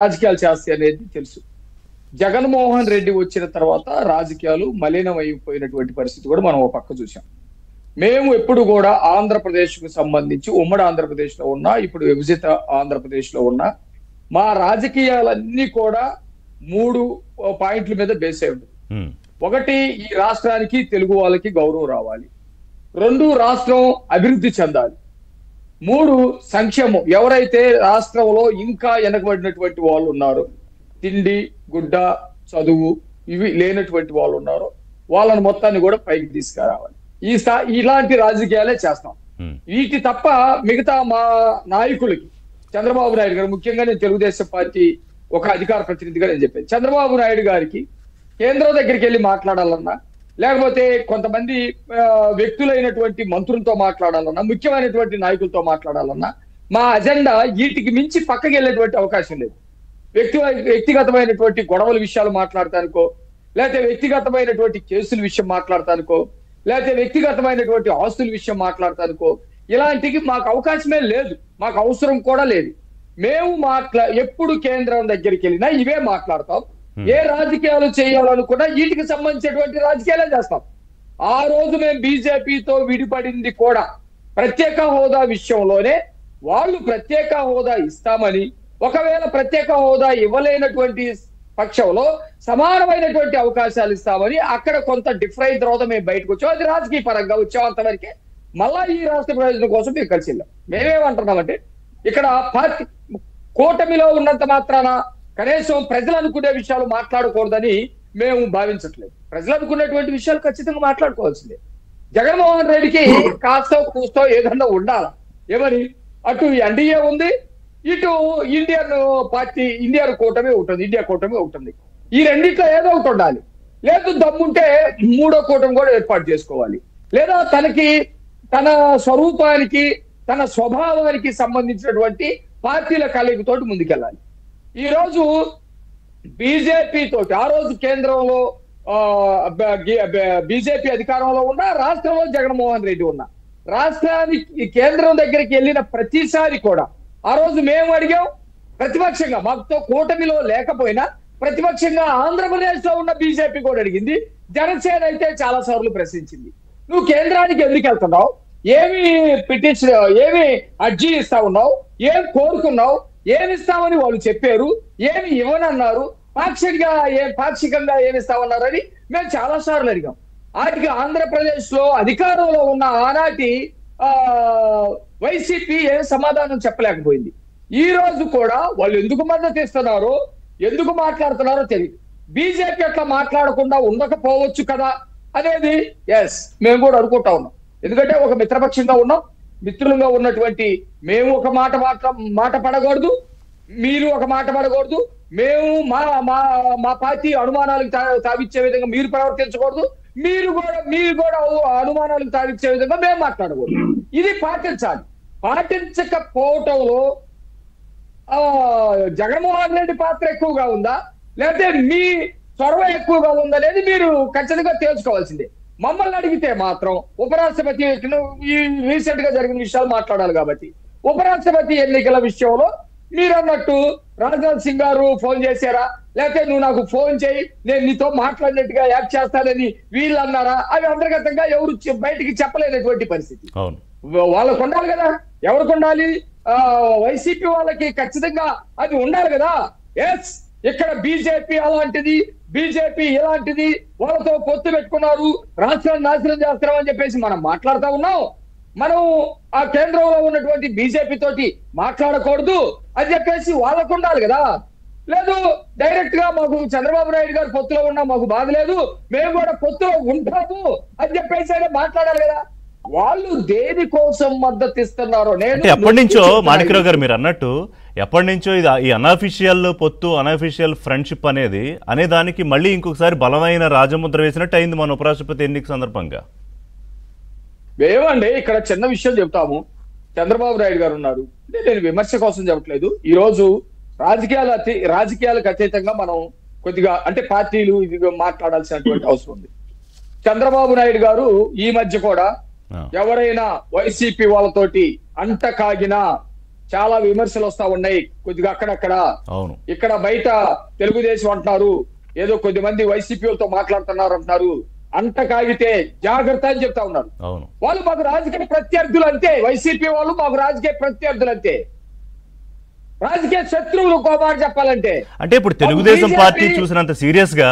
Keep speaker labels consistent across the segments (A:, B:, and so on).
A: రాజకీయాలు చేస్తాయి అనేది తెలుసు. జగన్మోహన్ రెడ్డి వచ్చిన తర్వాత రాజకీయాలు మలినమైపోయినటువంటి పరిస్థితి కూడా మనం ఒక పక్క చూసాం. మేము ఎప్పుడు కూడా ఆంధ్రప్రదేశ్ కు సంబంధించి ఉమ్మడి ఆంధ్రప్రదేశ్ లో ఉన్నా, ఇప్పుడు విభజిత ఆంధ్రప్రదేశ్ లో ఉన్నా, మా రాజకీయాలన్నీ కూడా 3 పాయింట్ల మీద బేస్ అయి ఉంటుంది. ఒకటి, ఈ రాష్ట్రానికి తెలుగు వాళ్ళకి గౌరవం రావాలి. 2, రాష్ట్రం అభివృద్ధి చెందాలి. 3, సంక్షేమం. ఎవరైతే రాష్ట్రంలో ఇంకా వెనకబడినటువంటి వాళ్ళు ఉన్నారో, తిండి, గుడ్డ, చదువు ఇవి లేనటువంటి వాళ్ళు ఉన్నారో వాళ్ళని మొత్తాన్ని కూడా పైకి తీసుకురావాలి. ఇలాంటి రాజకీయాలే చేస్తాం. వీటి తప్ప మిగతా మా నాయకులకి, చంద్రబాబు నాయుడు గారు ముఖ్యంగా, నేను తెలుగుదేశం పార్టీ ఒక అధికార ప్రతినిధిగా నేను చెప్పాను, చంద్రబాబు నాయుడు గారికి కేంద్రం దగ్గరికి వెళ్ళి మాట్లాడాలన్నా, లేకపోతే కొంతమంది వ్యక్తులైనటువంటి మంత్రులతో మాట్లాడాలన్నా, ముఖ్యమైనటువంటి నాయకులతో మాట్లాడాలన్నా, మా అజెండా వీటికి మించి పక్కకి వెళ్ళేటువంటి అవకాశం లేదు. వ్యక్తిగతమైనటువంటి గొడవల విషయాలు మాట్లాడటానికో, లేకపోతే వ్యక్తిగతమైనటువంటి కేసుల విషయం మాట్లాడటానికో, లేకపోతే వ్యక్తిగతమైనటువంటి ఆస్తుల విషయం మాట్లాడటానికో ఇలాంటికి మాకు అవకాశమే లేదు, మాకు అవసరం కూడా లేదు. మేము ఎప్పుడు కేంద్రం దగ్గరికి వెళ్ళినా ఇవే మాట్లాడతాం. ఏ రాజకీయాలు చేయాలనుకున్నా వీటికి సంబంధించినటువంటి రాజకీయాలే చేస్తాం. ఆ రోజు మేము బీజేపీతో విడిపడింది కూడా ప్రత్యేక హోదా విషయంలోనే. వాళ్ళు ప్రత్యేక హోదా ఇస్తామని, ఒకవేళ ప్రత్యేక హోదా ఇవ్వలేనటువంటి పక్షంలో సమానమైనటువంటి అవకాశాలు ఇస్తామని అక్కడ కొంత డిఫరెంట్ తర్వాత మేము బయటకు వచ్చాం. అది రాజకీయ పరంగా వచ్చాం, అంతవరకే. మళ్ళా ఈ రాష్ట్ర ప్రయోజనం కోసం మేము కలిసి వెళ్ళాం. మేమేమంటున్నామంటే, ఇక్కడ పార్టీ కూటమిలో ఉన్నంత మాత్రాన కనీసం ప్రజలు అనుకునే విషయాలు మాట్లాడకూడదని మేము భావించట్లేదు. ప్రజలు అనుకునేటువంటి విషయాలు ఖచ్చితంగా మాట్లాడుకోవాల్సిందే. జగన్మోహన్ రెడ్డికి కాస్తో కూస్తో ఏదన్నా ఉండాలి. ఏమని, అటు ఎన్డీఏ ఉంది, ఇటు ఇండియన్ పార్టీ, ఇండియన్ కూటమి ఉంటుంది, ఇండియా కూటమి ఉంటుంది. ఈ రెండిట్లో ఏదో ఒకటి ఉండాలి. లేదు దమ్ముంటే 3వ కూటమి కూడా ఏర్పాటు చేసుకోవాలి. లేదా తనకి, తన స్వరూపానికి, తన స్వభావానికి సంబంధించినటువంటి పార్టీల కలయికతోటి ముందుకెళ్ళాలి. ఈ రోజు బీజేపీ తోటి, ఆ రోజు కేంద్రంలో బీజేపీ అధికారంలో ఉన్న, రాష్ట్రంలో జగన్మోహన్ రెడ్డి ఉన్న, రాష్ట్రానికి కేంద్రం దగ్గరికి వెళ్ళిన ప్రతిసారి కూడా ఆ రోజు మేము అడిగాం, ప్రతిపక్షంగా మాతో కూటమిలో లేకపోయినా ప్రతిపక్షంగా ఆంధ్రప్రదేశ్ లో ఉన్న బీజేపీ కూడా అడిగింది. జనసేన అయితే చాలా సార్లు ప్రశ్నించింది, నువ్వు కేంద్రానికి ఎందుకు వెళ్తున్నావు, ఏమి పిటిషన్, ఏమి అర్జీ ఇస్తా ఉన్నావు, ఏం కోరుకున్నావు, ఏమి ఇస్తామని వాళ్ళు చెప్పారు, ఏమి ఇవ్వనన్నారు, పాక్షికంగా ఏమి ఇస్తామన్నారని మేము చాలా సార్లు అడిగాం. వాటికి ఆంధ్రప్రదేశ్ లో అధికారంలో ఉన్న ఆనాటి వైసీపీ ఏం సమాధానం చెప్పలేకపోయింది. ఈ రోజు కూడా వాళ్ళు ఎందుకు మద్దతు ఇస్తున్నారో, ఎందుకు మాట్లాడుతున్నారో తెలియదు. బీజేపీ అట్లా మాట్లాడకుండా ఉండకపోవచ్చు కదా అనేది మేము కూడా అనుకుంటా ఉన్నాం. ఎందుకంటే ఒక మిత్రపక్షంగా ఉన్నాం, మిత్రులుగా ఉన్నటువంటి మేము ఒక మాట పడకూడదు, మీరు ఒక మాట పడకూడదు, మేము మా పార్టీ అనుమానాలకు తావిచ్చే విధంగా మీరు ప్రవర్తించకూడదు, మీరు కూడా అనుమానాలకు తావిచ్చే విధంగా మేము మాట్లాడకూడదు. ఇది పాటించాలి. పాటించకపోవటంలో జగన్మోహన్ రెడ్డి పాత్ర ఎక్కువగా ఉందా, లేకపోతే మీ చొరవ ఎక్కువగా ఉందా అనేది మీరు ఖచ్చితంగా తెలుసుకోవాల్సిందే. మమ్మల్ని అడిగితే మాత్రం ఉపరాష్ట్రపతి ఈ రీసెంట్ గా జరిగిన విషయాలు మాట్లాడాలి కాబట్టి, ఉపరాష్ట్రపతి ఎన్నికల విషయంలో మీరు అన్నట్టు రాజ్నాథ్ సింగ్ గారు ఫోన్ చేశారా, లేకపోతే నువ్వు నాకు ఫోన్ చేయి నేను నీతో మాట్లాడినట్టుగా యాక్ట్ చేస్తానని వీళ్ళు అన్నారా, అవి అంతర్గతంగా ఎవరు బయటికి చెప్పలేనటువంటి పరిస్థితి. వాళ్ళకు ఉండాలి కదా. ఎవరికి ఉండాలి? వైసీపీ వాళ్ళకి ఖచ్చితంగా అది ఉండాలి కదా. ఇక్కడ బీజేపీ అలాంటిది, బీజేపీ ఇలాంటిది, వాళ్ళతో పొత్తు పెట్టుకున్నారు, రాష్ట్రాన్ని నాశనం చేస్తున్నామని చెప్పేసి మనం మాట్లాడుతూ ఉన్నాం. మనం ఆ కేంద్రంలో ఉన్నటువంటి బీజేపీ తోటి మాట్లాడకూడదు అని చెప్పేసి వాళ్ళకు ఉండాలి కదా. లేదు, డైరెక్ట్ గా మాకు చంద్రబాబు నాయుడు గారు పొత్తులో ఉన్నా మాకు బాధ లేదు, మేము కూడా పొత్తులో ఉంటాము అని చెప్పేసి మాట్లాడాలి కదా. వాళ్ళు దేనికోసం మద్దతు ఇస్తున్నారో, నేను
B: ఎప్పటి నుంచో మాణిక్రావు గారు మీరు అన్నట్టు ఎప్పటి నుంచో ఇది ఈ అనఫిషియల్ పొత్తు, అనఫిషియల్ ఫ్రెండ్షిప్ అనే దానికి మళ్ళీ ఇంకొకసారి బలమైన రాజముద్ర వేసినట్టు అయింది మన ఉపరాష్ట్రపతి ఎన్నిక సందర్భంగా.
A: ఏమండి, ఇక్కడ చిన్న విషయం చెప్తాము. చంద్రబాబు నాయుడు గారు ఉన్నారు, నేను విమర్శ కోసం చెప్పట్లేదు. ఈ రోజు రాజకీయాలకు అతీతంగా మనం కొద్దిగా అంటే పార్టీలు ఇది మాట్లాడాల్సినటువంటి అవసరం ఉంది. చంద్రబాబు నాయుడు గారు ఈ మధ్య కూడా ఎవరైనా వైసీపీ వాళ్ళతోటి అంట కాగినా, చాలా విమర్శలు వస్తా ఉన్నాయి కొద్దిగా అక్కడక్కడ.
B: అవును.
A: ఇక్కడ బయట తెలుగుదేశం అంటున్నారు, ఏదో కొద్ది మంది వైసీపీలతో మాట్లాడుతున్నారు అంటున్నారు, అంట కాగితే జాగ్రత్త అని చెప్తా ఉన్నారు.
B: అవును.
A: వాళ్ళు మాకు రాజకీయ ప్రత్యర్థులు అంతే, వైసీపీ వాళ్ళు మాకు రాజకీయ ప్రత్యర్థులు అంతే, రాజకీయ శత్రువులు కోమాట చెప్పాలంటే.
B: అంటే ఇప్పుడు తెలుగుదేశం పార్టీ చూసినంత సీరియస్ గా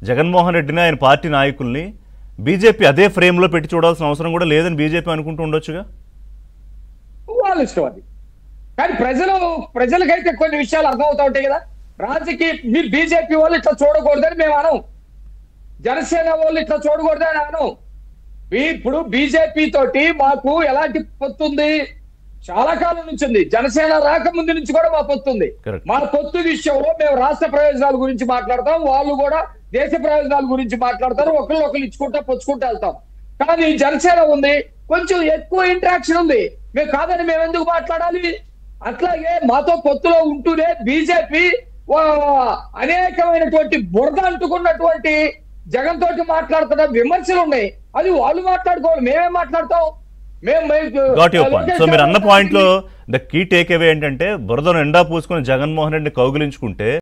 B: జగన్మోహన్ రెడ్డిని ఆయన పార్టీ నాయకుల్ని బీజేపీ అదే ఫ్రేమ్ లో పెట్టి చూడాల్సిన అవసరం కూడా లేదని బీజేపీ అనుకుంటూ ఉండొచ్చుగా.
A: వాళ్ళ ఇష్టం అది. కానీ ప్రజలకైతే కొన్ని విషయాలు అర్థమవుతా ఉంటాయి కదా. రాజకీయ మీరు బీజేపీ వాళ్ళు ఇట్లా చూడకూడదని మేము అనం, జనసేన వాళ్ళు ఇట్లా చూడకూడదని అనం. ఇప్పుడు బీజేపీ తోటి మాకు ఎలాంటి పొత్తు ఉంది? చాలా కాలం నుంచి ఉంది. జనసేన రాకముందు నుంచి కూడా మా పొత్తు ఉంది. మా పొత్తు విషయంలో మేము రాష్ట్ర ప్రయోజనాల గురించి మాట్లాడతాం, వాళ్ళు కూడా దేశ ప్రయోజనాల గురించి మాట్లాడతారు, ఒకళ్ళు ఇచ్చుకుంటా పుచ్చుకుంటూ వెళ్తాం. కానీ జనసేన ఉంది, కొంచెం ఎక్కువ ఇంటరాక్షన్ ఉంది. మేము కాదని మేము ఎందుకు మాట్లాడాలి? అట్లాగే మాతో పొత్తులో ఉంటూనే బీజేపీ అనేకమైనటువంటి బురద అంటుకున్నటువంటి జగన్ తోటి మాట్లాడుతున్న విమర్శలు ఉన్నాయి. అది వాళ్ళు మాట్లాడుకోవాలి, మేమే మాట్లాడతాం.
B: సో మీరు అన్న పాయింట్ లో ద కీ టేక్ అవే ఏంటంటే బురదను ఎండా పూసుకొని జగన్మోహన్ రెడ్డిని కౌగిలించుకుంటే